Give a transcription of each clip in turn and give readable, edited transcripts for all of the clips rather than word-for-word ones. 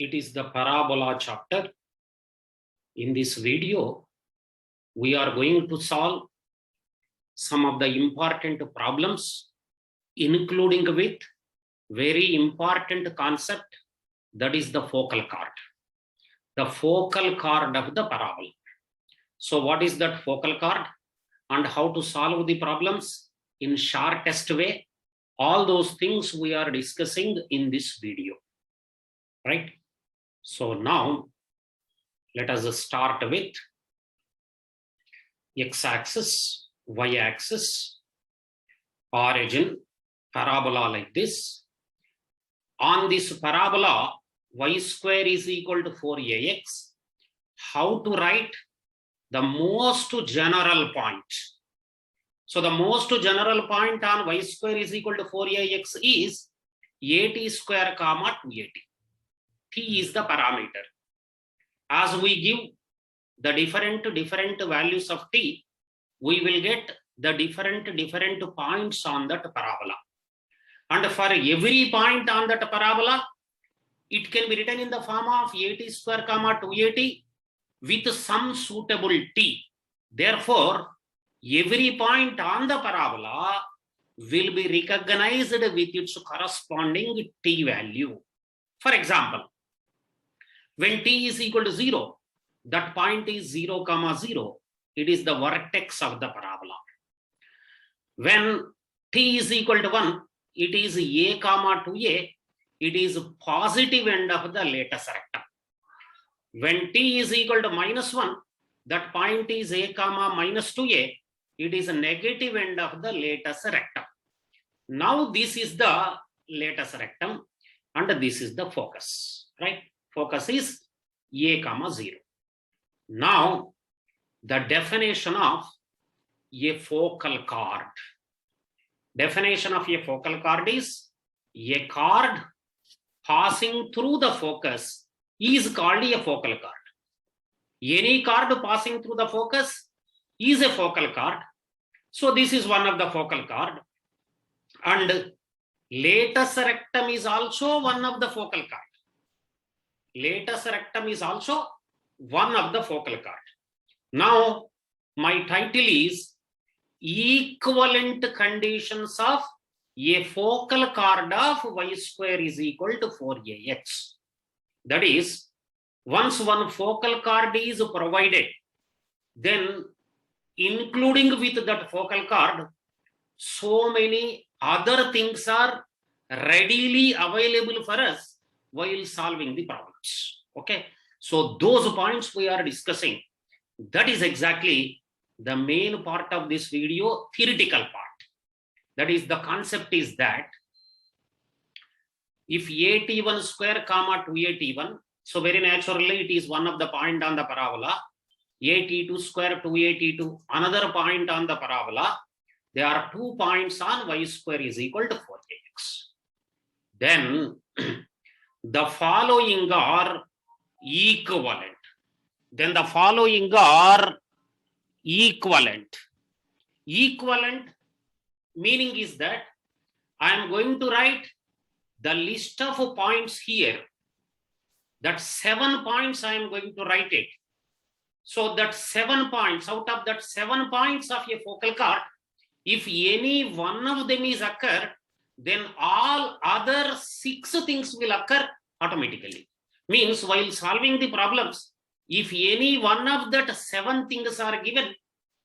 It is the parabola chapter. In this video, we are going to solve some of the important problems, including with very important concept, that is the focal chord. The focal chord of the parabola. So what is that focal chord and how to solve the problems in shortest way? All those things we are discussing in this video, right? So now let us start with x-axis, y-axis, origin, parabola like this. On this parabola, y square is equal to 4ax. How to write? The most general point. So the most general point on y square is equal to 4ax is at square comma 2at. T is the parameter. As we give the different values of t, we will get the different points on that parabola. And for every point on that parabola, it can be written in the form of at square comma 2at with some suitable t. Therefore, every point on the parabola will be recognized with its corresponding t value. For example, when t is equal to 0, that point is 0, 0. It is the vertex of the parabola. When t is equal to 1, it is a, 2a. It is positive end of the latus rectum. When t is equal to -1, that point is a, -2a. It is a negative end of the latus rectum. Now this is the latus rectum and this is the focus, right? Focus is a, 0. Now the definition of a focal chord. Definition of a focal chord is a chord passing through the focus is called a focal chord. Any chord passing through the focus is a focal chord. So this is one of the focal chord. And latus rectum is also one of the focal chord. Latus rectum is also one of the focal chord. Now my title is equivalent conditions of a focal chord of y square is equal to 4ax. That is, once one focal chord is provided, then including with that focal chord, so many other things are readily available for us while solving the problems. Okay, so those points we are discussing, that is exactly the main part of this video, theoretical part. That is, the concept is that if at1 square comma 2at1, so very naturally it is one of the point on the parabola, at2 square 2at2, another point on the parabola, there are 2 points on y square is equal to 4ax. Then the following are equivalent. Then the following are equivalent. Equivalent meaning is that I am going to write the list of points here. That 7 points I am going to write it. So that 7 points, out of that 7 points of a focal chord, if any one of them is occur, then all other 6 things will occur automatically. Means while solving the problems, if any one of that 7 things are given,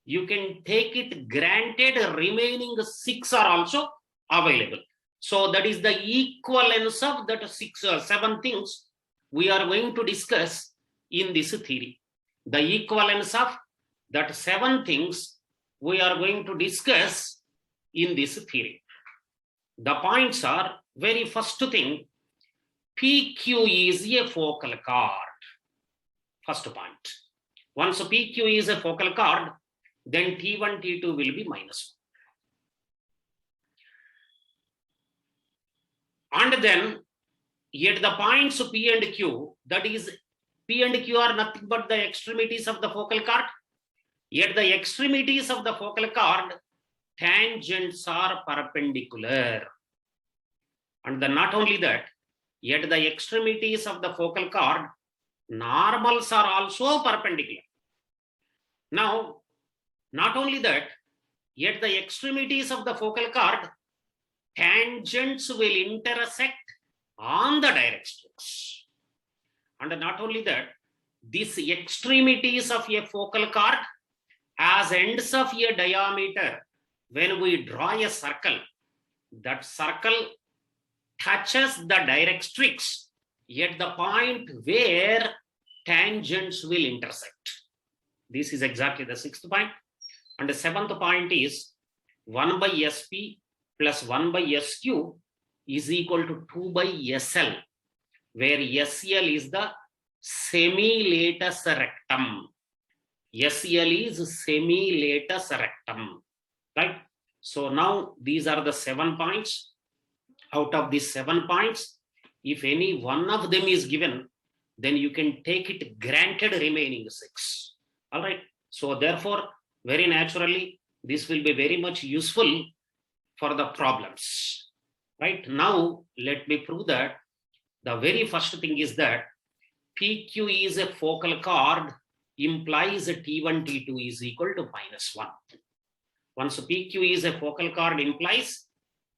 you can take it granted remaining 6 are also available. So that is the equivalence of that 6 or 7 things we are going to discuss in this theory. The equivalence of that 7 things we are going to discuss in this theory. The points are, very first thing, PQ is a focal chord. First point. Once PQ is a focal chord, then T1, T2 will be -1. And then at the points P and Q, that is, P and Q are nothing but the extremities of the focal chord. At the extremities of the focal chord, tangents are perpendicular. And then not only that, at the extremities of the focal chord, normals are also perpendicular. Now, not only that, at the extremities of the focal chord, tangents will intersect on the directrix. And not only that, these extremities of a focal chord as ends of a diameter, when we draw a circle, that circle touches the directrix at the point where tangents will intersect. This is exactly the sixth point. And the seventh point is 1 by SP plus 1 by SQ is equal to 2 by SL, where SL is the semi-latus rectum. SL is semi-latus rectum, right? So now these are the 7 points. Out of these 7 points, if any one of them is given, then you can take it granted remaining 6. All right. So therefore, very naturally, this will be very much useful for the problems. Right. Now, let me prove that the very first thing is that PQ is a focal chord implies T1, T2 is equal to -1. Once PQ is a focal chord implies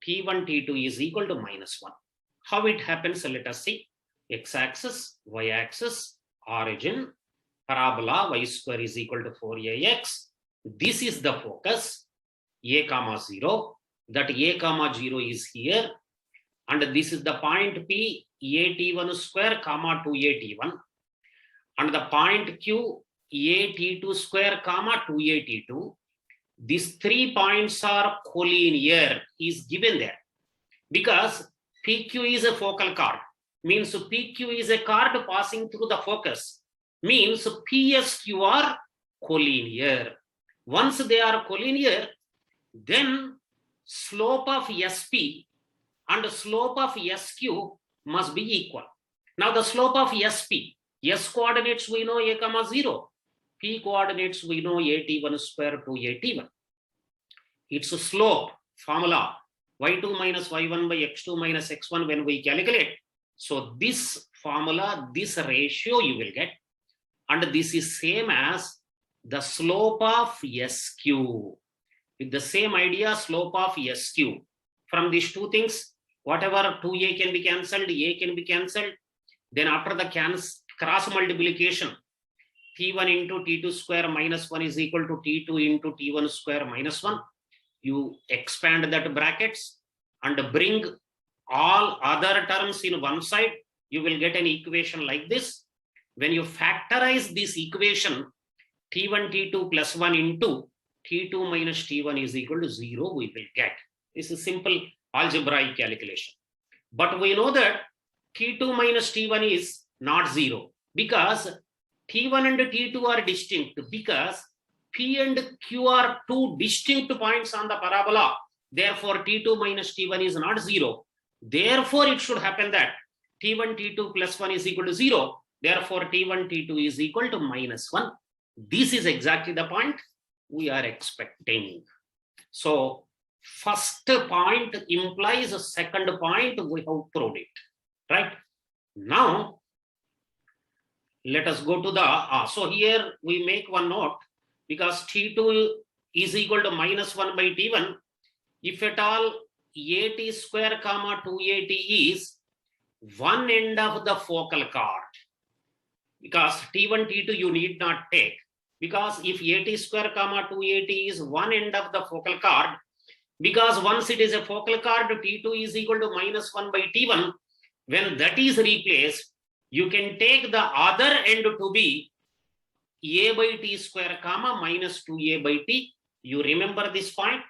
T1, T2 is equal to -1. How it happens, let us see. X-axis, y-axis, origin, parabola, y square is equal to 4ax. This is the focus, a comma 0. That a comma 0 is here. And this is the point P, at1 square comma 2at1. And the point Q, at2 square comma 2at2. These 3 points are collinear is given there. Because PQ is a focal chord. Means PQ is a chord passing through the focus. Means PSQ are collinear. Once they are collinear, then slope of SP and slope of SQ must be equal. Now the slope of SP, S coordinates we know a comma 0. P coordinates we know at1 square to at1. Its slope formula y2 minus y1 by x2 minus x1 when we calculate. So this formula, this ratio you will get, and this is same as the slope of SQ. With the same idea, slope of SQ. From these two things, whatever 2a can be cancelled, a can be cancelled. Then after the cross multiplication, T1 into T2 square minus 1 is equal to T2 into T1 square minus 1. You expand that brackets and bring all other terms in one side. You will get an equation like this. When you factorize this equation, T1, T2 plus 1 into T2 minus T1 is equal to 0, we will get. This is simple algebraic calculation. But we know that T2 minus T1 is not 0 because T1 and T2 are distinct, because P and Q are 2 distinct points on the parabola. Therefore, T2 minus T1 is not 0. Therefore, it should happen that T1, T2 plus 1 is equal to 0. Therefore, T1, T2 is equal to -1. This is exactly the point we are expecting. So, first point implies a second point, we have proved it. Right? Now, let us go to the, so here we make one note, because T2 is equal to -1 by T1. If at all at square comma 2at is one end of the focal chord, because T1, T2 you need not take, because if at square comma 2at is one end of the focal chord, because once it is a focal chord, T2 is equal to -1 by T1. When that is replaced, you can take the other end to be a by t square comma minus 2a by t. You remember this point?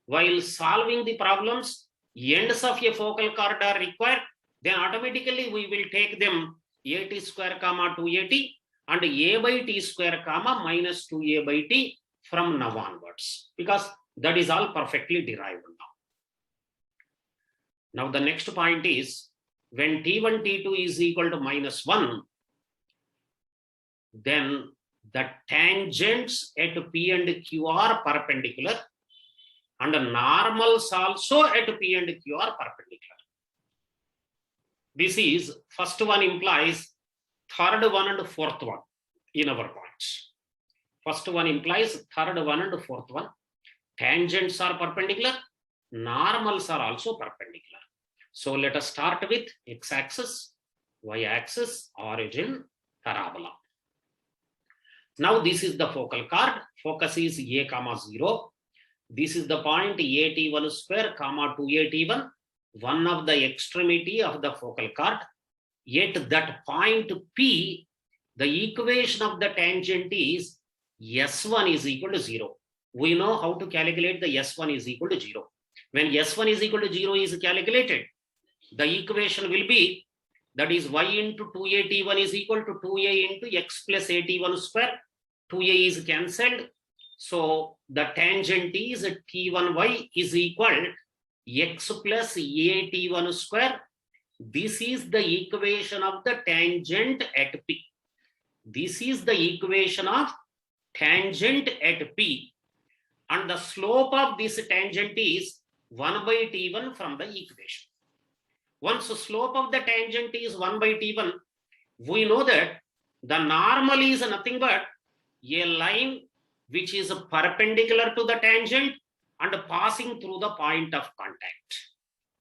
While solving the problems, ends of a focal chord are required, then automatically we will take them a t square comma 2at and a by t square comma minus 2a by t from now onwards, because that is all perfectly derived now. Now the next point is, when T1, T2 is equal to -1, then the tangents at P and Q are perpendicular, and the normals also at P and Q are perpendicular. This is first one implies third one and fourth one in our points. First one implies third one and fourth one. Tangents are perpendicular, normals are also perpendicular. So let us start with x-axis, y-axis, origin, parabola. Now this is the focal chord. Focus is a comma 0. This is the point at1 square comma 2at1, one of the extremity of the focal chord. Yet that point P, the equation of the tangent is S1 is equal to 0. We know how to calculate the S1 is equal to 0. When S1 is equal to 0 is calculated, the equation will be, that is y into 2at1 is equal to 2a into x plus at1 square. 2a is cancelled. So the tangent is t1y is equal x plus at1 square. This is the equation of the tangent at P. This is the equation of tangent at P. And the slope of this tangent is 1 by t1 from the equation. Once the slope of the tangent is 1 by t1, we know that the normal is nothing but a line which is perpendicular to the tangent and passing through the point of contact.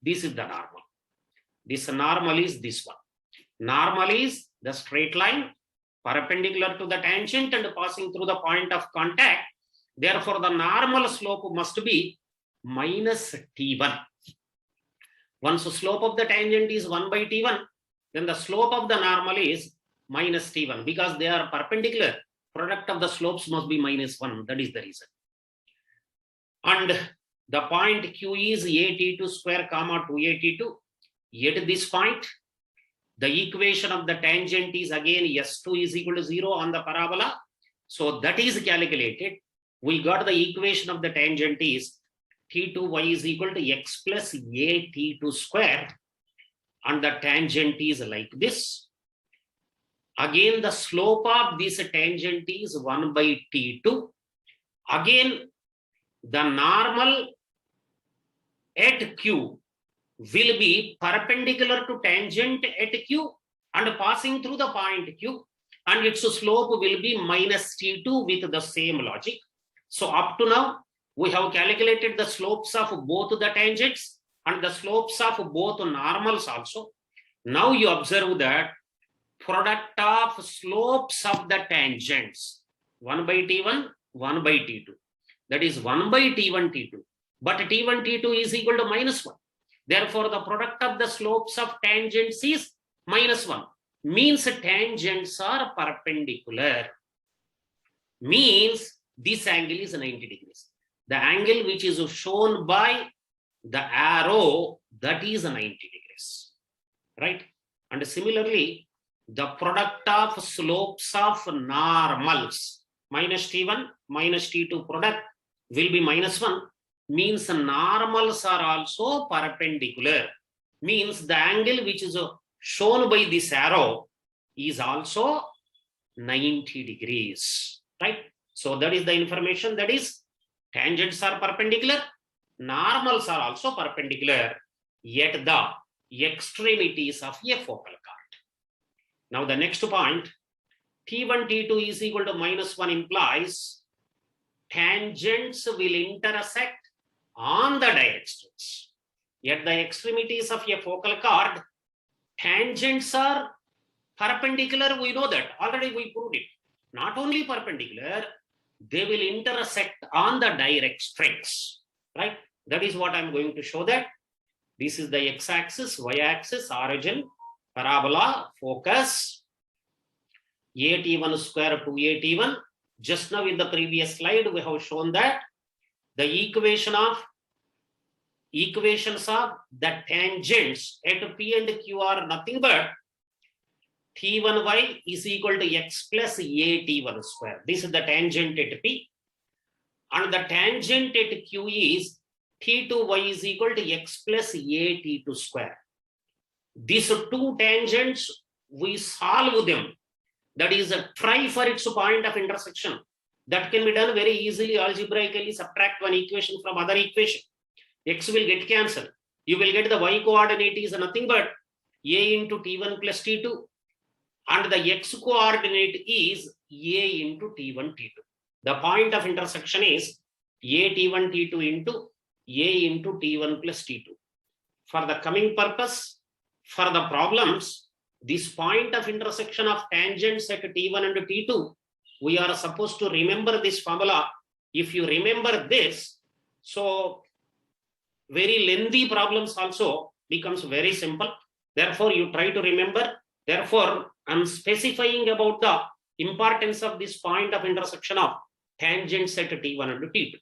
This is the normal. This normal is this one. Normal is the straight line perpendicular to the tangent and passing through the point of contact. Therefore, the normal slope must be minus t1. Once the slope of the tangent is 1 by t1, then the slope of the normal is minus t1. Because they are perpendicular, product of the slopes must be minus 1. That is the reason. And the point Q is at2 square comma 2at2. At this point, the equation of the tangent is again S2 is equal to 0 on the parabola. So that is calculated. We got the equation of the tangent is t2y is equal to x plus at2 square. And the tangent is like this. Again, the slope of this tangent is 1 by t2. Again, the normal at Q will be perpendicular to tangent at Q and passing through the point Q, and its slope will be minus t2 with the same logic. So up to now, we have calculated the slopes of both the tangents and the slopes of both normals also. Now you observe that product of slopes of the tangents, 1 by t1, 1 by t2. That is 1 by t1, t2. But t1, t2 is equal to minus 1. Therefore, the product of the slopes of tangents is minus 1. Means tangents are perpendicular. Means this angle is 90 degrees. The angle which is shown by the arrow, that is 90 degrees. Right? And similarly, the product of slopes of normals, minus t1, minus t2 product will be minus 1. Means normals are also perpendicular. Means the angle which is shown by this arrow is also 90 degrees. Right? So that is the information, that is tangents are perpendicular, normals are also perpendicular at the extremities of a focal chord. Now the next point, t1, t2 is equal to minus 1 implies tangents will intersect on the directions. At the extremities of a focal chord, tangents are perpendicular. We know that. Already we proved it. Not only perpendicular, they will intersect on the directrix. Right? That is what I'm going to show that. This is the x-axis, y-axis, origin, parabola, focus, at1 square to at1. Just now in the previous slide, we have shown that the equations of the tangents at P and Q are nothing but t1y is equal to x plus at1 square. This is the tangent at P. And the tangent at Q is t2y is equal to x plus at2 square. These two tangents, we solve them. That is try for its point of intersection. That can be done very easily algebraically. Subtract one equation from other equation. X will get cancelled. You will get the y coordinate is nothing but a into t1 plus t2, and the x coordinate is a into t1 t2. The point of intersection is a t1 t2 into a into t1 plus t2. For the coming purpose, for the problems, this point of intersection of tangents at t1 and t2, we are supposed to remember this formula. If you remember this, so very lengthy problems also becomes very simple. Therefore, you try to remember. Therefore, I'm specifying about the importance of this point of intersection of tangents at t1 and t2.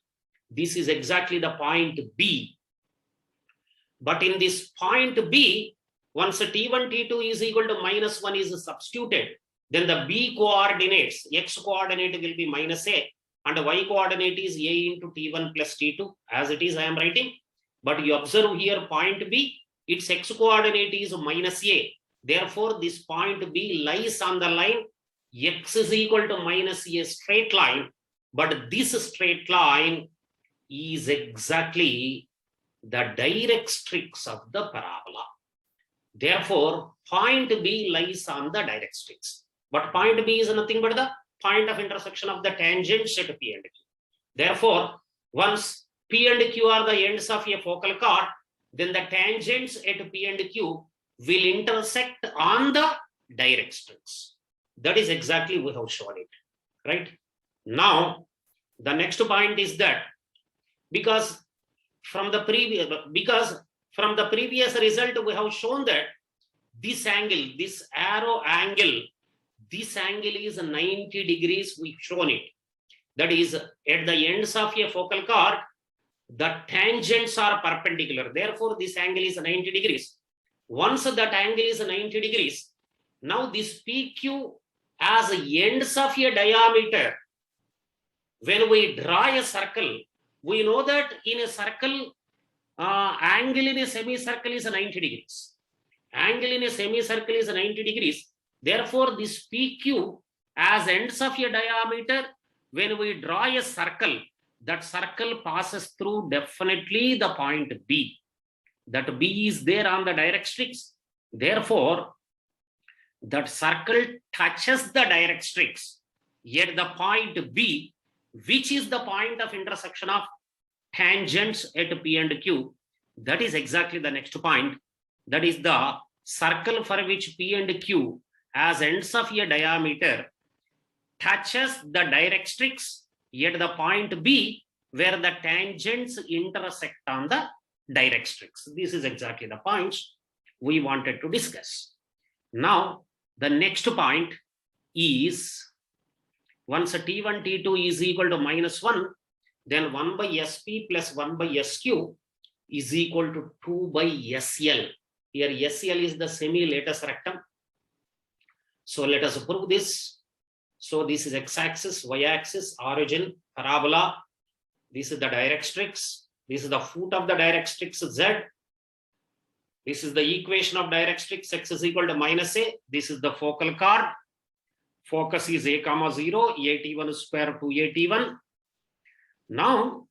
This is exactly the point B. But in this point B, once t1, t2 is equal to -1 is substituted, then the B coordinates, X coordinate will be -a, and Y coordinate is a into t1 plus t2. As it is, I am writing. But you observe here point B, its X coordinate is -a. Therefore, this point B lies on the line X is equal to -a straight line. But this straight line is exactly the directrix of the parabola. Therefore, point B lies on the directrix. But point B is nothing but the point of intersection of the tangents at P and Q. Therefore, once P and Q are the ends of a focal chord, then the tangents at P and Q will intersect on the directrix. That is exactly we have shown it, right? Now, the next point is that because from the previous result we have shown that this angle, this arrow angle, this angle is 90 degrees. We've shown it. That is, at the ends of a focal chord, the tangents are perpendicular. Therefore, this angle is 90 degrees. Once that angle is 90 degrees, now this PQ as ends of a diameter, when we draw a circle, we know that in a circle, angle in a semicircle is 90 degrees. Angle in a semicircle is 90 degrees. Therefore, this PQ as ends of a diameter, when we draw a circle, that circle passes through definitely the point B. That B is there on the directrix. Therefore, that circle touches the directrix at the point B, which is the point of intersection of tangents at P and Q. That is exactly the next point. That is the circle for which P and Q as ends of a diameter touches the directrix at the point B, where the tangents intersect on the directrix. This is exactly the points we wanted to discuss. Now, the next point is once t1, t2 is equal to -1, then 1 by SP plus 1 by SQ is equal to 2 by SL. Here SL is the semi-latus rectum. So let us prove this. So this is x-axis, y-axis, origin, parabola. This is the directrix. This is the foot of the directrix Z. This is the equation of directrix, x is equal to -a. This is the focal chord. Focus is a comma 0, at1 square 2at1. Now,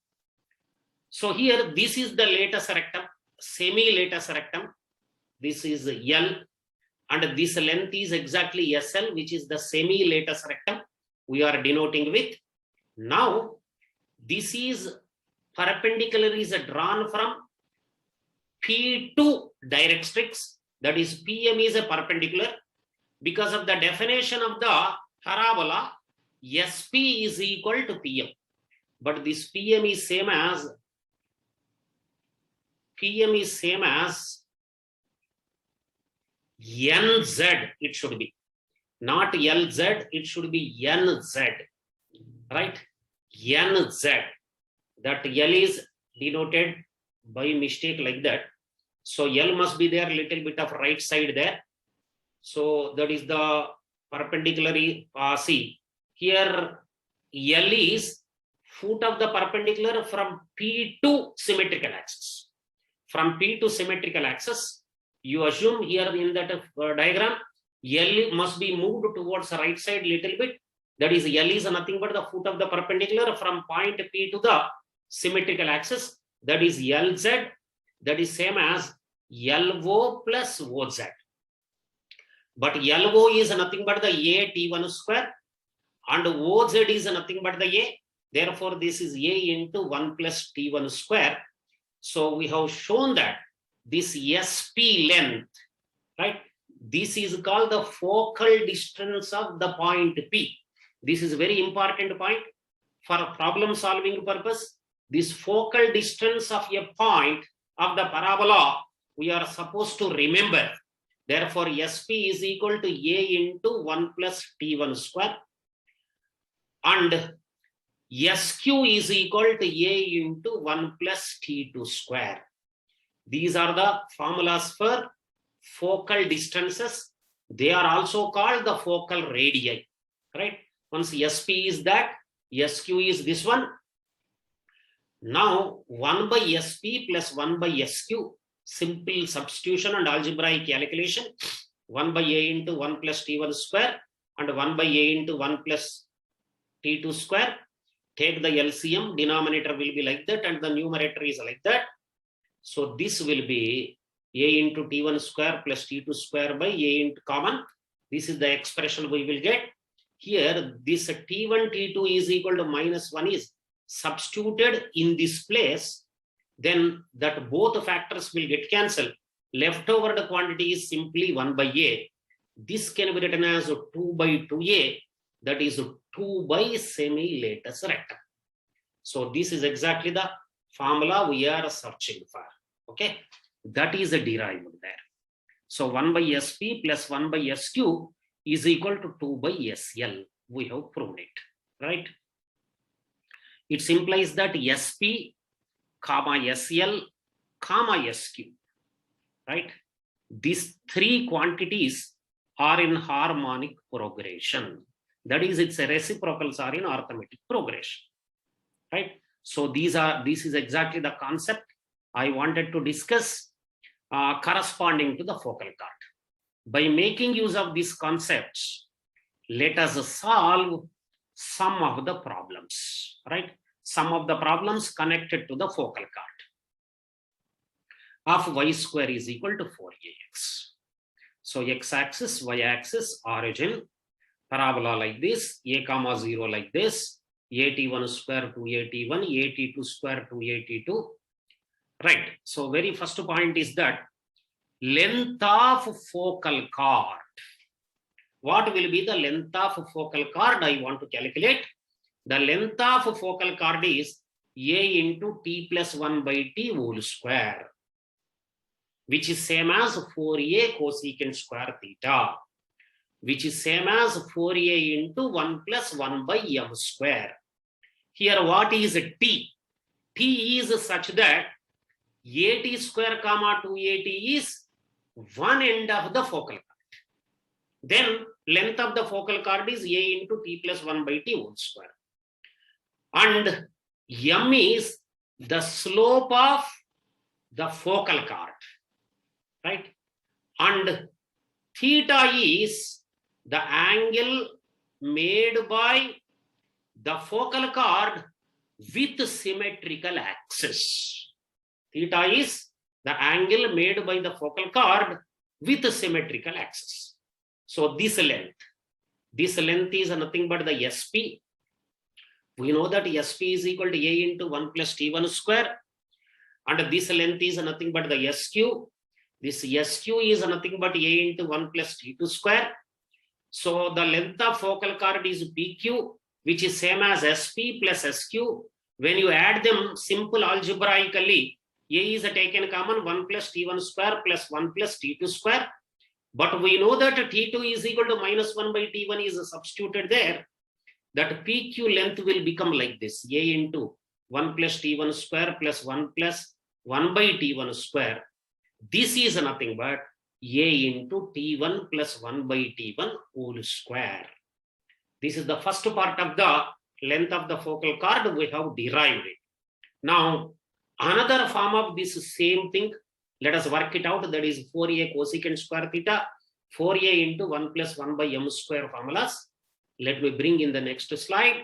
so here this is the latus rectum, semi-latus rectum. This is L, and this length is exactly SL, which is the semi-latus rectum we are denoting with. Now, this is perpendicular is drawn from P2 directrix, that is PM is a perpendicular. Because of the definition of the parabola, SP is equal to PM. But this PM is same as NZ, it should be. Not LZ, it should be NZ. Right? NZ. That L is denoted by mistake like that. So L must be there, little bit of right side there. So that is the perpendicular. See, here L is foot of the perpendicular from P to symmetrical axis. From P to symmetrical axis, you assume here in that diagram, L must be moved towards the right side little bit. That is, L is nothing but the foot of the perpendicular from point P to the symmetrical axis. That is LZ. That is same as LO plus OZ. but LO is nothing but the A T1 square and OZ is nothing but the A. Therefore, this is A into 1 plus T1 square. So we have shown that this SP length, right? This is called the focal distance of the point P. This is a very important point for a problem solving purpose. This focal distance of a point of the parabola, we are supposed to remember. Therefore, SP is equal to A into 1 plus T1 square. And SQ is equal to A into 1 plus T2 square. These are the formulas for focal distances. They are also called the focal radii, right? Once SP is that, SQ is this one. Now 1 by SP plus 1 by SQ, simple substitution and algebraic calculation. 1 by A into 1 plus T1 square and 1 by A into 1 plus T2 square. Take the LCM, denominator will be like that and the numerator is like that. So this will be A into T1 square plus T2 square by A into common. This is the expression we will get. Here, this T1, T2 is equal to minus 1 is substituted in this place. Then that both factors will get cancelled. Leftover the quantity is simply 1 by A. This can be written as 2 by 2A. That is 2 by semi-latus rectum. So this is exactly the formula we are searching for. Okay, that is derived there. So 1 by SP plus 1 by SQ is equal to 2 by SL. We have proved it, right? It implies that SP, comma SL, comma SQ, right? These three quantities are in harmonic progression. That is, its reciprocals are in arithmetic progression, right? So this is exactly the concept I wanted to discuss corresponding to the focal chord. By making use of these concepts, let us solve some of the problems, right? Some of the problems connected to the focal chord of y square is equal to 4ax. So x-axis, y-axis, origin, parabola like this, a comma 0 like this, at1 square to at1, at2 square to at2, right? So very first point is that length of focal chord. What will be the length of focal chord? I want to calculate. The length of focal chord is a into t plus 1 by t whole square, which is same as 4a cosecant square theta, which is same as 4a into 1 plus 1 by m square. Here what is t? T is such that at square comma 2at is one end of the focal chord. Then length of the focal chord is a into t plus 1 by t whole square. And m is the slope of the focal chord, right? And theta is the angle made by the focal chord with symmetrical axis. Theta is the angle made by the focal chord with symmetrical axis. So this length is nothing but the SP. We know that SP is equal to a into 1 plus t1 square, and this length is nothing but the SQ. This SQ is nothing but a into 1 plus t2 square. So the length of focal chord is PQ, which is same as SP plus SQ. When you add them simple algebraically, A is taken common 1 plus t1 square plus 1 plus t2 square. But we know that t2 is equal to minus 1 by t1 is substituted there. That PQ length will become like this, A into 1 plus t1 square plus 1 plus 1 by t1 square. This is nothing but A into t1 plus 1 by t1 whole square. This is the first part of the length of the focal chord we have derived it. Now, another form of this same thing, let us work it out. That is 4a cosecant square theta, 4a into 1 plus 1 by m square formulas. Let me bring in the next slide.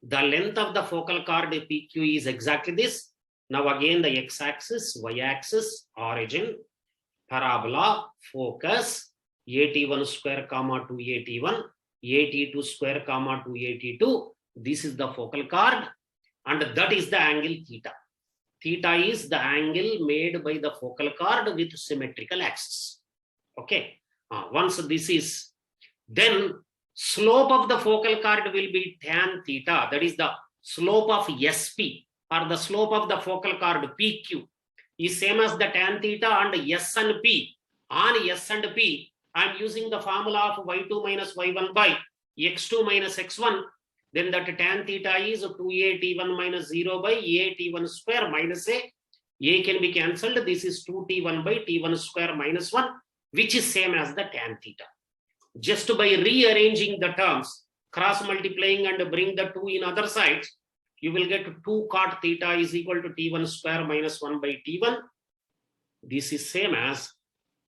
The length of the focal chord PQ is exactly this. Now again the x-axis, y-axis, origin, parabola, focus, at1 square comma 2at1, at2 square comma 2at2. This is the focal chord, and that is the angle theta. Theta is the angle made by the focal chord with symmetrical axis. Okay. Once this is, then slope of the focal chord will be tan theta. That is the slope of SP, or the slope of the focal chord PQ is same as the tan theta, and S and P. On S and P, I am using the formula of y2 minus y1 by x2 minus x1. Then that tan theta is 2a t1 minus 0 by a t1 square minus a. A can be cancelled. This is 2t1 by t1 square minus 1, which is same as the tan theta. Just by rearranging the terms, cross multiplying and bring the 2 in other sides, you will get 2 cot theta is equal to t1 square minus 1 by t1. This is same as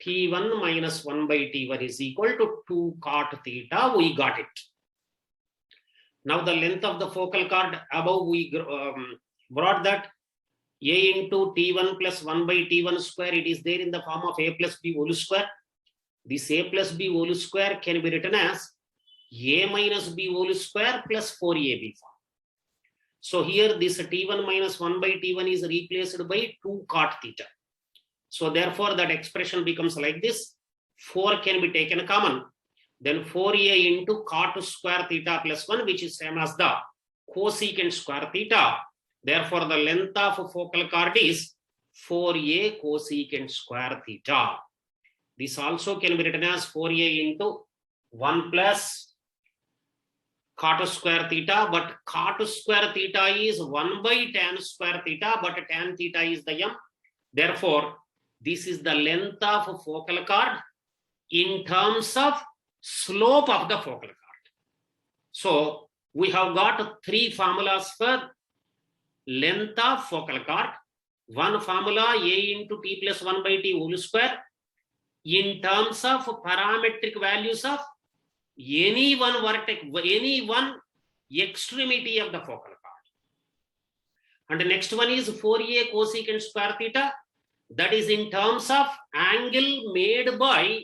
t1 minus 1 by t1 is equal to 2 cot theta. We got it. Now the length of the focal chord above, we brought that a into t1 plus 1 by t1 square. It is there in the form of a plus b whole square. This a plus b whole square can be written as a minus b whole square plus 4ab form. So here this t1 minus 1 by t1 is replaced by 2 cot theta. So therefore that expression becomes like this. 4 can be taken common. Then 4a into cot square theta plus 1, which is same as the cosecant square theta. Therefore the length of focal chord is 4a cosecant square theta. This also can be written as 4a into 1 plus cot square theta, but cot square theta is 1 by tan square theta, but tan theta is the m. Therefore, this is the length of focal chord in terms of slope of the focal chord. So we have got 3 formulas for length of focal chord. One formula, a into t plus 1 by t whole square, in terms of parametric values of any one vertex, any one extremity of the focal chord. And the next one is 4a cosecant square theta. That is in terms of angle made by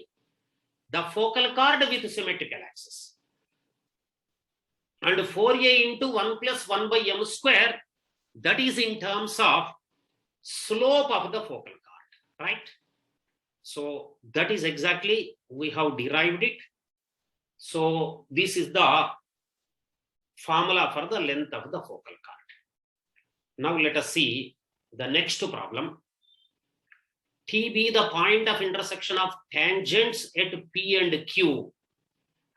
the focal chord with symmetrical axis. And 4a into 1 plus 1 by m square, that is in terms of slope of the focal chord, right? So that is exactly, we have derived it. So this is the formula for the length of the focal chord. Now let us see the next problem. T be the point of intersection of tangents at P and Q.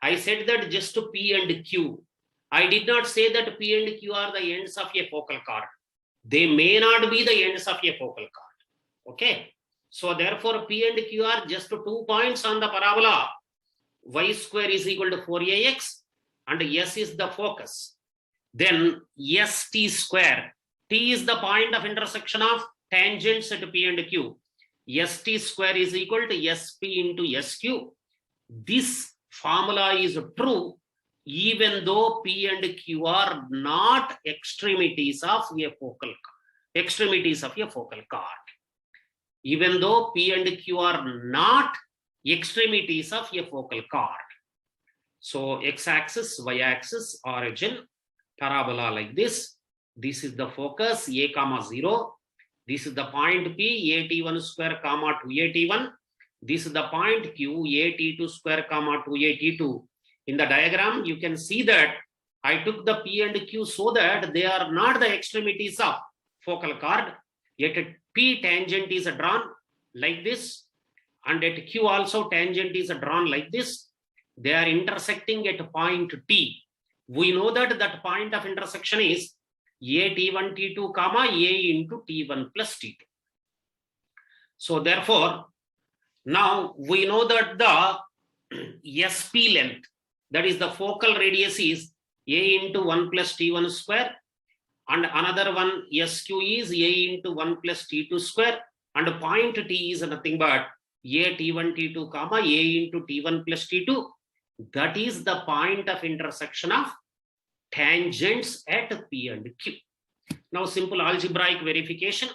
I said that just to P and Q. I did not say that P and Q are the ends of a focal chord. They may not be the ends of a focal chord. Okay. So therefore P and Q are just 2 points on the parabola. Y square is equal to 4ax and S is the focus. Then ST square. T is the point of intersection of tangents at P and Q. ST square is equal to SP into SQ. This formula is true even though P and Q are not extremities of a focal chord. Even though P and Q are not extremities of a focal chord. So x-axis, y-axis, origin, parabola like this. This is the focus, a comma 0. This is the point P, at1 square comma 2at1. This is the point Q, at2 square comma 2at2. In the diagram, you can see that I took the P and Q so that they are not the extremities of focal chord. Yet P tangent is drawn like this, and at Q also tangent is drawn like this. They are intersecting at point T. We know that that point of intersection is a t1 t2 comma a into t1 plus t2. So therefore, now we know that the SP length, that is the focal radius, is a into 1 plus t1 square, and another one SQ is a into 1 plus t2 square, and point T is nothing but a t1 t2 comma a into t1 plus t2. That is the point of intersection of tangents at P and Q. Now simple algebraic verification.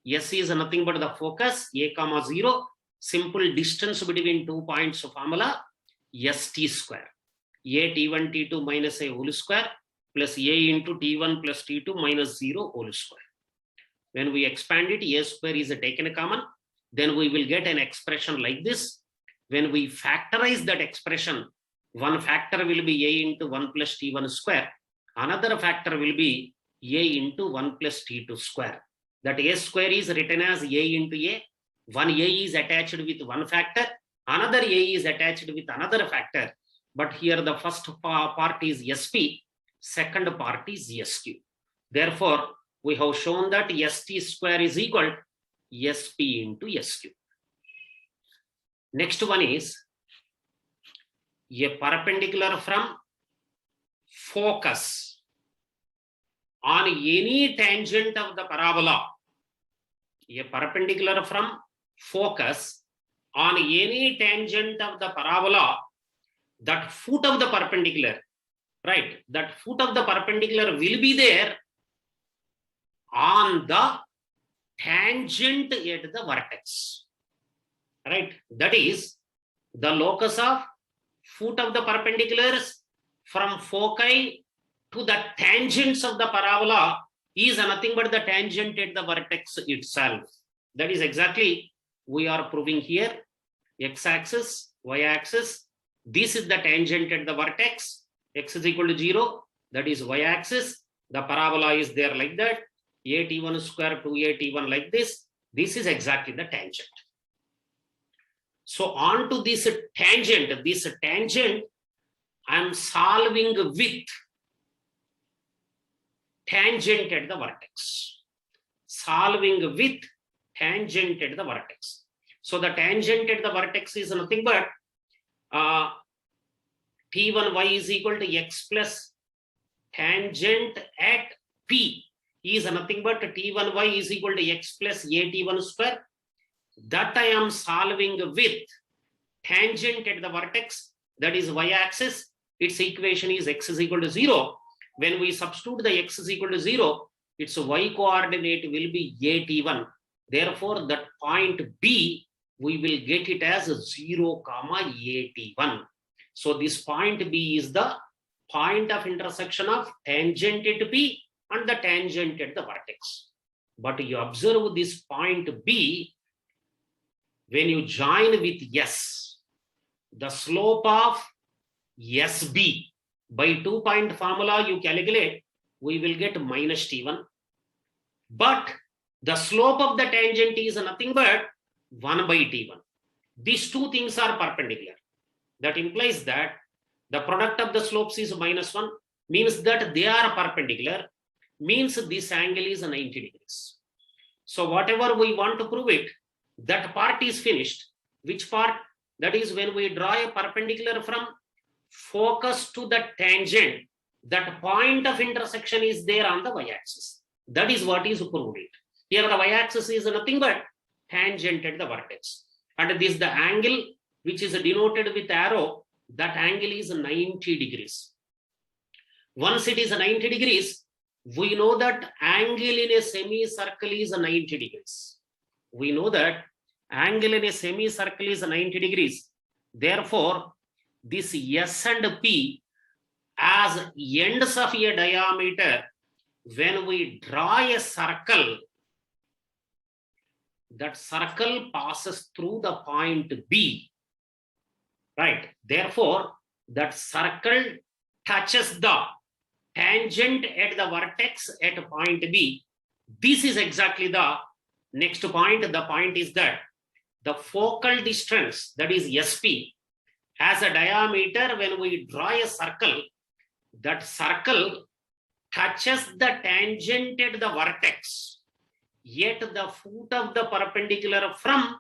S is nothing but the focus, a comma 0. simple distance between 2 points formula, st square. A t1 t2 minus a whole square plus a into t1 plus t2 minus 0 whole square. When we expand it, a square is taken common, then we will get an expression like this. When we factorize that expression, one factor will be a into 1 plus t1 square, another factor will be a into 1 plus t2 square. That a square is written as a into a. One a is attached with one factor, another a is attached with another factor. But here the first part is sp, second part is sq. Therefore, we have shown that st square is equal to sp into sq. Next one is a perpendicular from focus on any tangent of the parabola. A perpendicular from focus on any tangent of the parabola, that foot of the perpendicular, right? That foot of the perpendicular will be there on the tangent at the vertex, right? That is the locus of foot of the perpendiculars from foci to the tangents of the parabola is nothing but the tangent at the vertex itself. That is exactly we are proving here. X-axis, y-axis. This is the tangent at the vertex. X is equal to 0. That is y-axis. The parabola is there like that. A_t1 square to a_t1 like this. This is exactly the tangent. So on to this tangent, I am solving with tangent at the vertex. Solving with tangent at the vertex. So the tangent at the vertex is nothing but t1y is equal to x plus tangent at p is nothing but t1y is equal to x plus a_t1 square. That I am solving with tangent at the vertex, that is y-axis. Its equation is x is equal to 0. When we substitute the x is equal to 0, its y coordinate will be a_t1. Therefore, that point B, we will get it as 0, a_t1. So this point B is the point of intersection of tangent at P and the tangent at the vertex. But you observe this point B, when you join with S, the slope of SB by 2-point formula you calculate, we will get minus t1. But the slope of the tangent is nothing but 1 by t1. These two things are perpendicular. That implies that the product of the slopes is minus 1, means that they are perpendicular, means this angle is 90 degrees. So whatever we want to prove it, that part is finished. Which part? That is when we draw a perpendicular from focus to the tangent, that point of intersection is there on the y-axis. That is what is proved it. Here the y-axis is nothing but tangent at the vertex. And this the angle which is denoted with arrow, that angle is 90 degrees. Once it is 90 degrees, we know that angle in a semicircle is 90 degrees. We know that angle in a semicircle is 90 degrees. Therefore, this S and P as ends of a diameter, when we draw a circle, that circle passes through the point B, right? Therefore, that circle touches the tangent at the vertex at point B. This is exactly the next point. The point is that the focal distance, that is SP, has a diameter. When we draw a circle, that circle touches the tangent at the vertex, yet the foot of the perpendicular from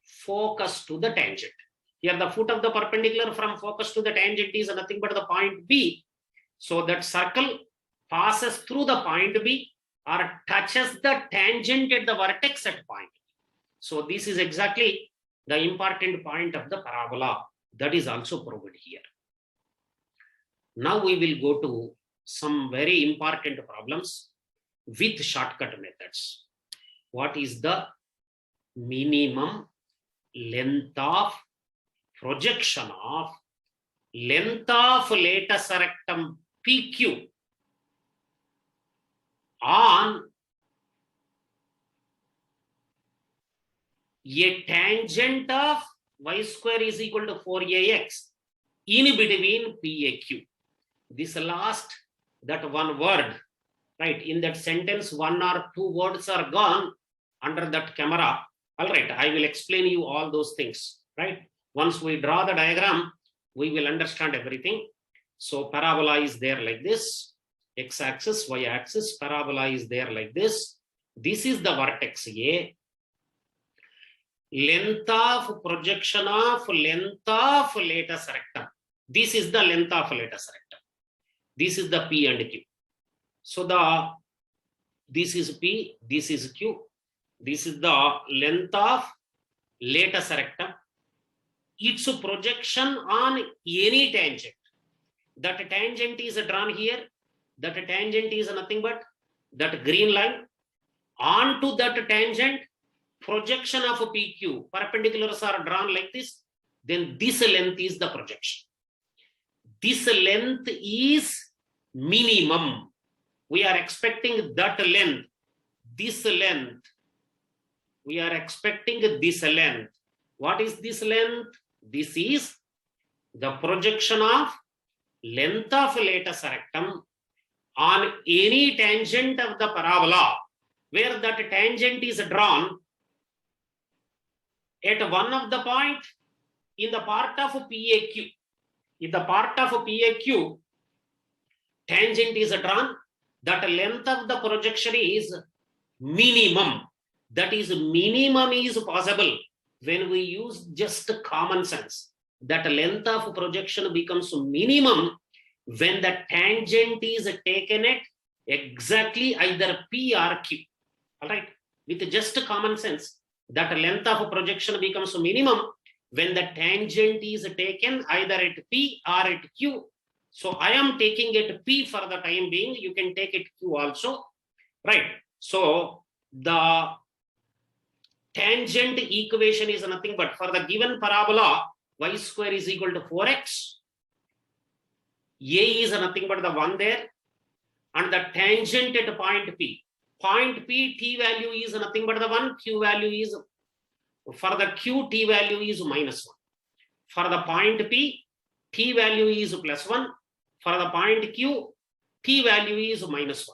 focus to the tangent. Here the foot of the perpendicular from focus to the tangent is nothing but the point B. So that circle passes through the point B or touches the tangent at the vertex at point B. So this is exactly the important point of the parabola. That is also proved here. Now we will go to some very important problems with shortcut methods. What is the minimum length of projection of length of latus rectum PQ on a tangent of y square is equal to 4ax in between PAQ. This last, that one word, right, in that sentence, one or two words are gone under that camera. All right, I will explain you all those things, right? Once we draw the diagram, we will understand everything. So parabola is there like this, x-axis, y-axis, parabola is there like this. This is the vertex A. Length of projection of length of latus rectum. This is the length of latus rectum. This is the P and Q. So this is P, this is Q. This is the length of latus rectum. Its projection on any tangent. That tangent is drawn here. That tangent is nothing but that green line. Onto that tangent, projection of PQ, perpendiculars are drawn like this. Then this length is the projection. This length is minimum. We are expecting that length. This length. We are expecting this length. What is this length? This is the projection of length of latus rectum on any tangent of the parabola where that tangent is drawn at one of the point in the part of PAQ. In the part of PAQ, tangent is drawn, that length of the projection is minimum. That is, minimum is possible when we use just common sense. That length of projection becomes minimum when the tangent is taken at exactly either P or Q. All right, with just common sense, that length of projection becomes minimum when the tangent is taken either at P or at Q. So I am taking it P for the time being. You can take it Q also, right? So the tangent equation is nothing but for the given parabola, y square is equal to 4x. A is nothing but the one there, and the tangent at point P. Point P, t value is nothing but the 1, q value is, for the q, t value is -1. For the point P, t value is +1. For the point Q, t value is -1.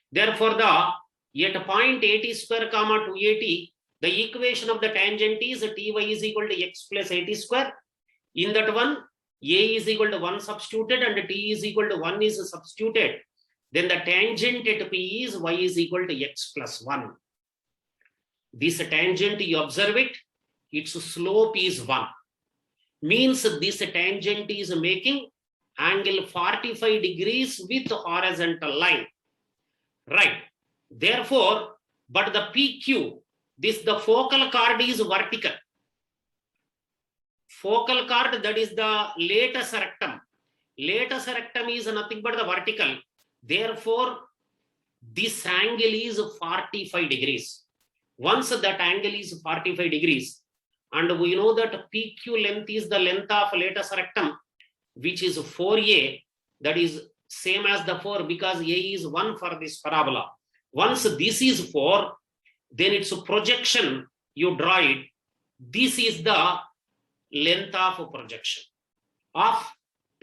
Therefore, at point 80 square comma 280, the equation of the tangent is ty is equal to x plus 80 square. In that one, a is equal to 1 substituted and t is equal to 1 is substituted. Then the tangent at P is y is equal to x plus 1. This tangent, you observe it, its slope is 1. Means this tangent is making angle 45 degrees with horizontal line. Right. Therefore, but the PQ, the focal chord is vertical. Focal chord, that is the latus rectum. Latus rectum is nothing but the vertical. Therefore, this angle is 45 degrees. Once that angle is 45 degrees, and we know that PQ length is the length of latus rectum, which is 4a, that is same as the 4 because a is 1 for this parabola. Once this is 4, then its projection, you draw it. This is the length of projection of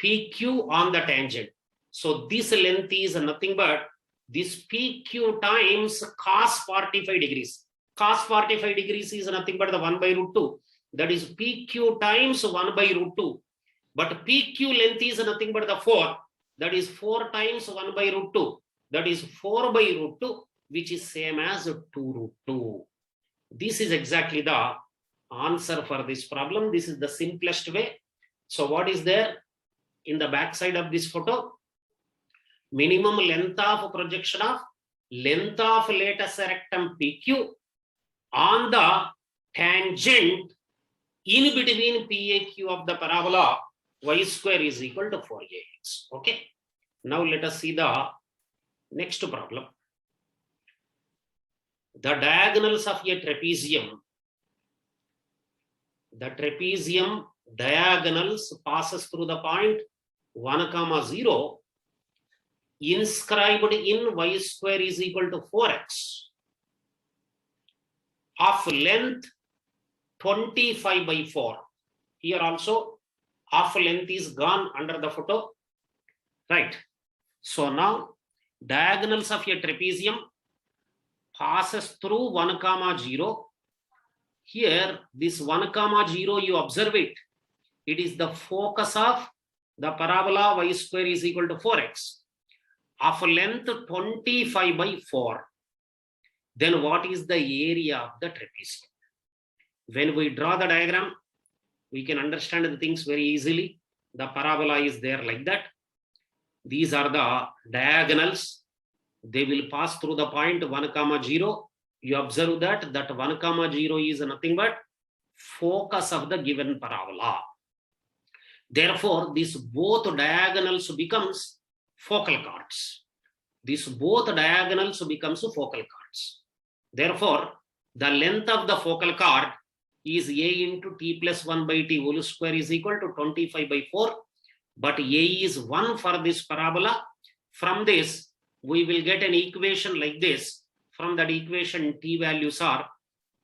PQ on the tangent. So this length is nothing but this PQ times cos 45 degrees. Cos 45 degrees is nothing but the 1 by root 2. That is PQ times 1 by root 2. But PQ length is nothing but the 4. That is 4 times 1 by root 2. That is 4 by root 2, which is same as 2 root 2. This is exactly the answer for this problem. This is the simplest way. So what is there in the back side of this photo? Minimum length of projection of length of latus rectum PQ on the tangent in between PAQ of the parabola y square is equal to 4ax. Okay. Now let us see the next problem. The diagonals of a trapezium the trapezium diagonals passes through the point 1, 0, inscribed in y square is equal to 4x of length 25 by 4. Here also half length is gone under the photo, right? So now diagonals of a trapezium passes through 1, 0. Here this 1, 0, you observe it. It is the focus of the parabola y square is equal to 4x of length 25 by 4. Then what is the area of the trapezium? When we draw the diagram, we can understand the things very easily. The parabola is there like that. These are the diagonals. They will pass through the point 1, 0. You observe that 1, 0 is nothing but focus of the given parabola. Therefore, these both diagonals becomes focal chords. These both diagonals becomes focal chords. Therefore, the length of the focal chord is a into t plus 1 by t whole square is equal to 25 by 4. But a is 1 for this parabola. From this, we will get an equation like this. From that equation, t values are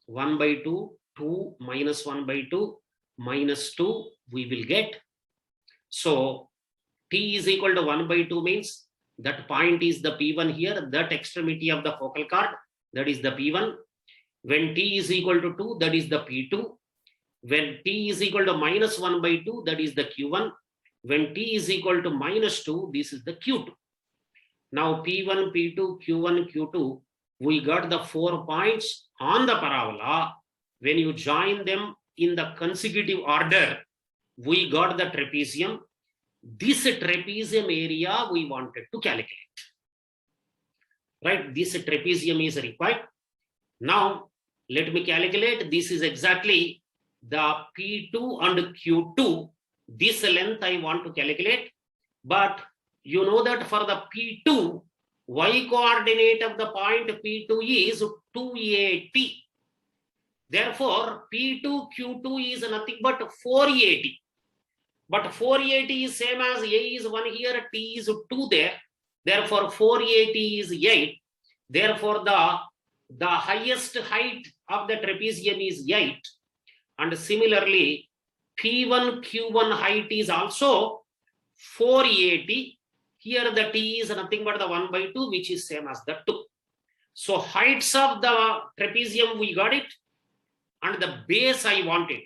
1 by 2, 2 minus 1 by 2 minus 2 we will get. So t is equal to 1 by 2 means that point is the P1 here, that extremity of the focal chord, that is the P1. When t is equal to 2, that is the P2. When t is equal to minus 1 by 2, that is the Q1. When t is equal to minus 2, this is the Q2. Now P1, P2, Q1, Q2, we got the 4 points on the parabola. When you join them in the consecutive order, we got the trapezium. This trapezium area we wanted to calculate. Right, this trapezium is required. Now let me calculate. This is exactly the P2 and Q2. This length I want to calculate. But you know that for the P2, y coordinate of the point P2 is 280. Therefore, P2, Q2 is nothing but 480. But 480 is same as A is 1 here, T is 2 there. Therefore, 480 is 8. Therefore, the highest height of the trapezium is 8. And similarly, P1, Q1 height is also 480. Here the T is nothing but the 1 by 2, which is same as the 2. So heights of the trapezium, we got it. And the base I wanted.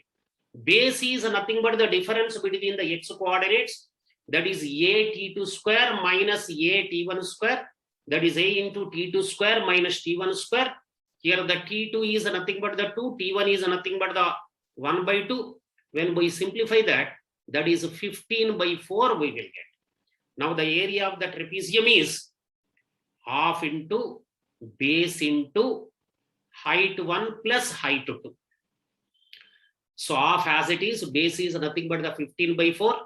Base is nothing but the difference between the x coordinates. That is a t2 square minus a t1 square. That is a into t2 square minus t1 square. Here the t2 is nothing but the 2. T1 is nothing but the 1 by 2. When we simplify that, that is 15 by 4 we will get. Now the area of the trapezium is half into base into height 1 plus height 2. So half as it is, base is nothing but the 15 by 4.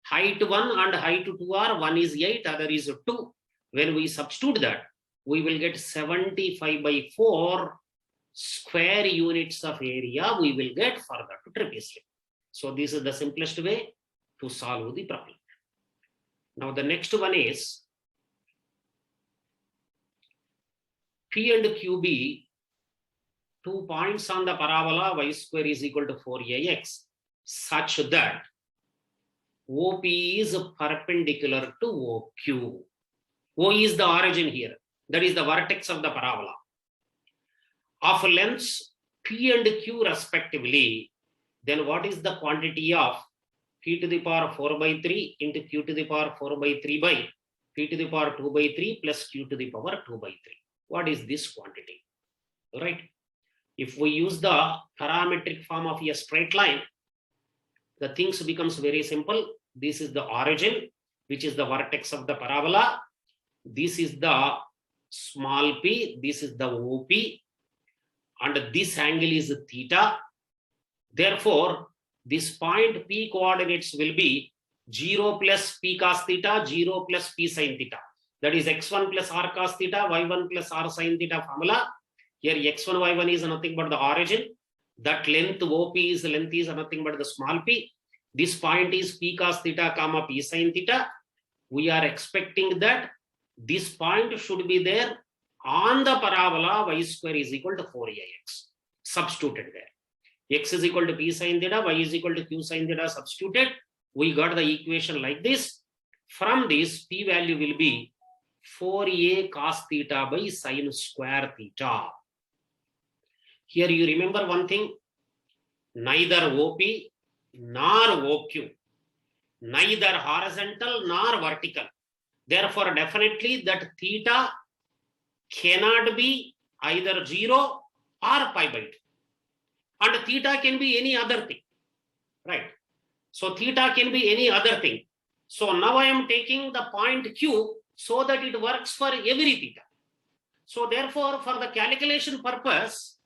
Height 1 and height 2 are 1 is 8, other is 2. When we substitute that, we will get 75 by 4 square units of area we will get for the trapezium. So this is the simplest way to solve the problem. Now the next one is P and QB, 2 points on the parabola y square is equal to 4ax such that OP is perpendicular to OQ. O is the origin here. That is the vertex of the parabola. Of lengths P and Q respectively, then what is the quantity of P to the power 4 by 3 into Q to the power 4 by 3 by P to the power 2 by 3 plus Q to the power 2 by 3. What is this quantity? Right? If we use the parametric form of a straight line, the things becomes very simple. This is the origin, which is the vertex of the parabola. This is the small p, this is the OP, and this angle is theta. Therefore, this point P coordinates will be 0 plus P cos theta, 0 plus P sin theta. That is x1 plus R cos theta, y1 plus R sin theta formula. Here x1, y1 is nothing but the origin. That length OP is nothing but the small p. This point is p cos theta comma p sin theta. We are expecting that this point should be there on the parabola y square is equal to 4ax. Substituted there. X is equal to p sin theta, y is equal to q sin theta substituted. We got the equation like this. From this, p value will be 4a cos theta by sin square theta. Here you remember one thing, neither OP nor OQ, neither horizontal nor vertical. Therefore, definitely that theta cannot be either 0 or pi by 2. And theta can be any other thing, right? So theta can be any other thing. So now I am taking the point Q so that it works for every theta. So therefore, for the calculation purpose,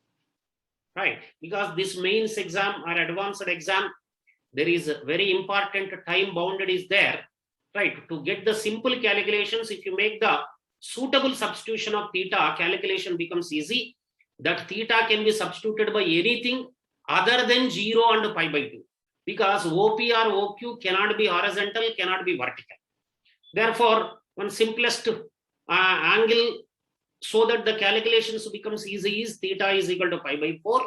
right, because this mains exam or advanced exam, there is a very important time bounded is there, right? To get the simple calculations, if you make the suitable substitution of theta, calculation becomes easy. That theta can be substituted by anything other than 0 and pi by 2. Because OP or OQ cannot be horizontal, cannot be vertical. Therefore, one simplest angle so that the calculations becomes easy is theta is equal to pi by 4.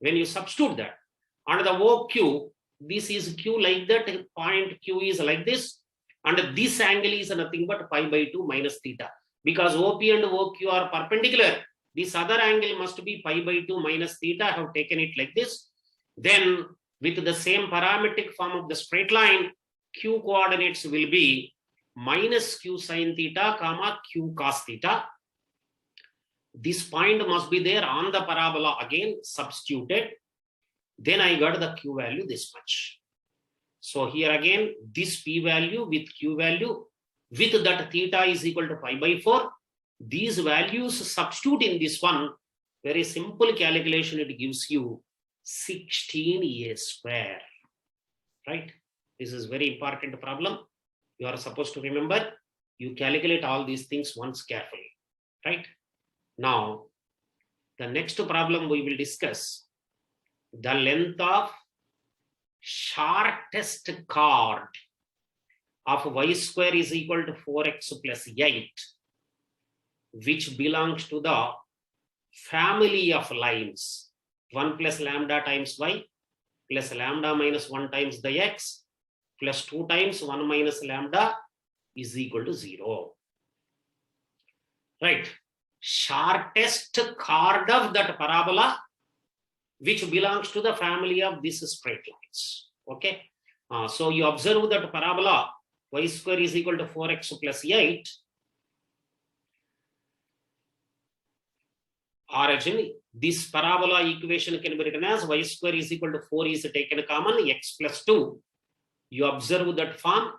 When you substitute that, and the OQ, this is Q like that, point Q is like this, and this angle is nothing but pi by 2 minus theta. Because OP and OQ are perpendicular, this other angle must be pi by 2 minus theta. I have taken it like this. Then with the same parametric form of the straight line, Q coordinates will be minus Q sin theta comma Q cos theta. This point must be there on the parabola, again substituted. Then I got the Q value this much. So here again, this P value with Q value, with that theta is equal to pi by 4. These values substitute in this one. Very simple calculation, it gives you 16a square, right? This is very important problem. You are supposed to remember, you calculate all these things once carefully, right? Now, the next problem we will discuss, the length of shortest chord of y square is equal to 4x plus 8, which belongs to the family of lines 1 plus lambda times y plus lambda minus 1 times the x plus 2 times 1 minus lambda is equal to 0. Right? Shortest chord of that parabola, which belongs to the family of these straight lines. Okay. So you observe that parabola y square is equal to 4x plus 8. Origin, this parabola equation can be written as y square is equal to 4 is taken common, x plus 2. You observe that form,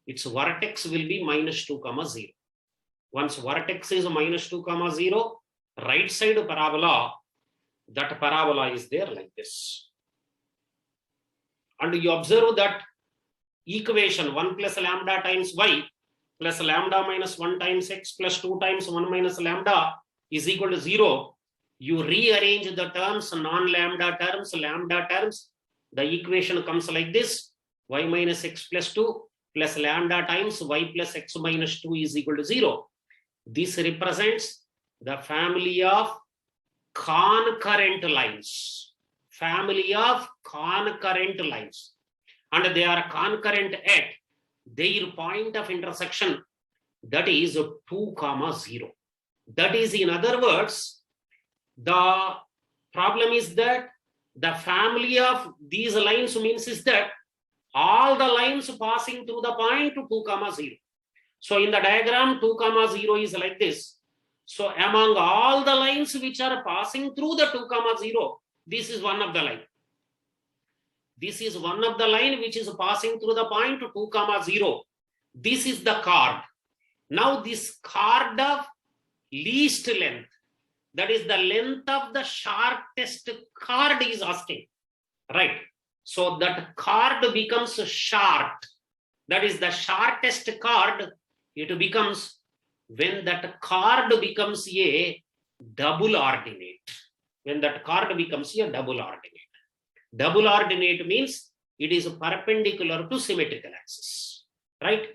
its vertex will be minus 2 comma 0. Once vertex is minus 2 comma 0, right side parabola, that parabola is there like this. And you observe that equation 1 plus lambda times y plus lambda minus 1 times x plus 2 times 1 minus lambda is equal to 0. You rearrange the terms, non-lambda terms, lambda terms. The equation comes like this: y minus x plus 2 plus lambda times y plus x minus 2 is equal to 0. This represents the family of concurrent lines. Family of concurrent lines. And they are concurrent at their point of intersection, that is 2 comma 0. That is, in other words, the problem is that the family of these lines means is that all the lines passing through the point 2 comma 0. So in the diagram 2 comma 0 is like this. So among all the lines which are passing through the 2 comma 0, this is one of the line. This is one of the line which is passing through the point 2 comma 0. This is the chord. Now this chord of least length, that is the length of the shortest chord is asking, right? So that chord becomes short. That is the shortest chord. It becomes when that chord becomes a double ordinate. when that card becomes a double ordinate. Double ordinate means it is perpendicular to symmetrical axis, right?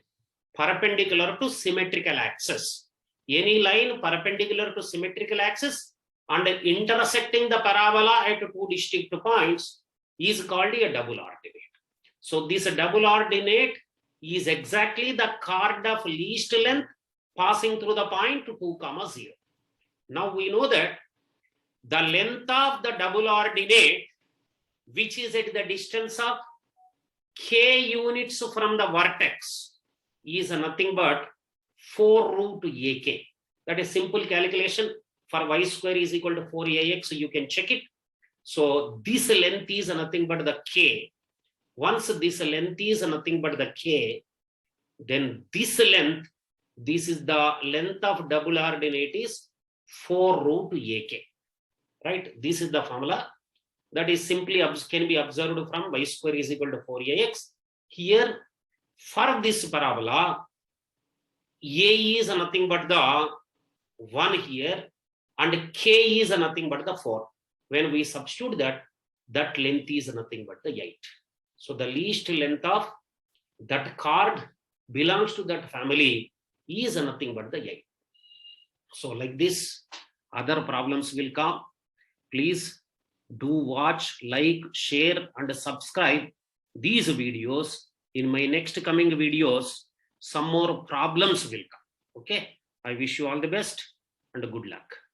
Perpendicular to symmetrical axis. Any line perpendicular to symmetrical axis and intersecting the parabola at two distinct points is called a double ordinate. So this double ordinate is exactly the chord of least length passing through the point 2, 0. Now we know that the length of the double ordinate, which is at the distance of k units from the vertex, is nothing but 4 root ak. That is simple calculation. For y square is equal to 4ax, so you can check it. So this length is nothing but the k. Once this length is nothing but the k, then this length, this is the length of double ordinate is 4 root ak. Right? This is the formula that is simply can be observed from y square is equal to 4ax. Here, for this parabola, a is nothing but the 1 here, and k is nothing but the 4. When we substitute that, that length is nothing but the 8. So the least length of that chord belongs to that family is nothing but the 8. So like this, other problems will come. Please do watch, like, share, and subscribe these videos. In my next coming videos, some more problems will come. Okay. I wish you all the best and good luck.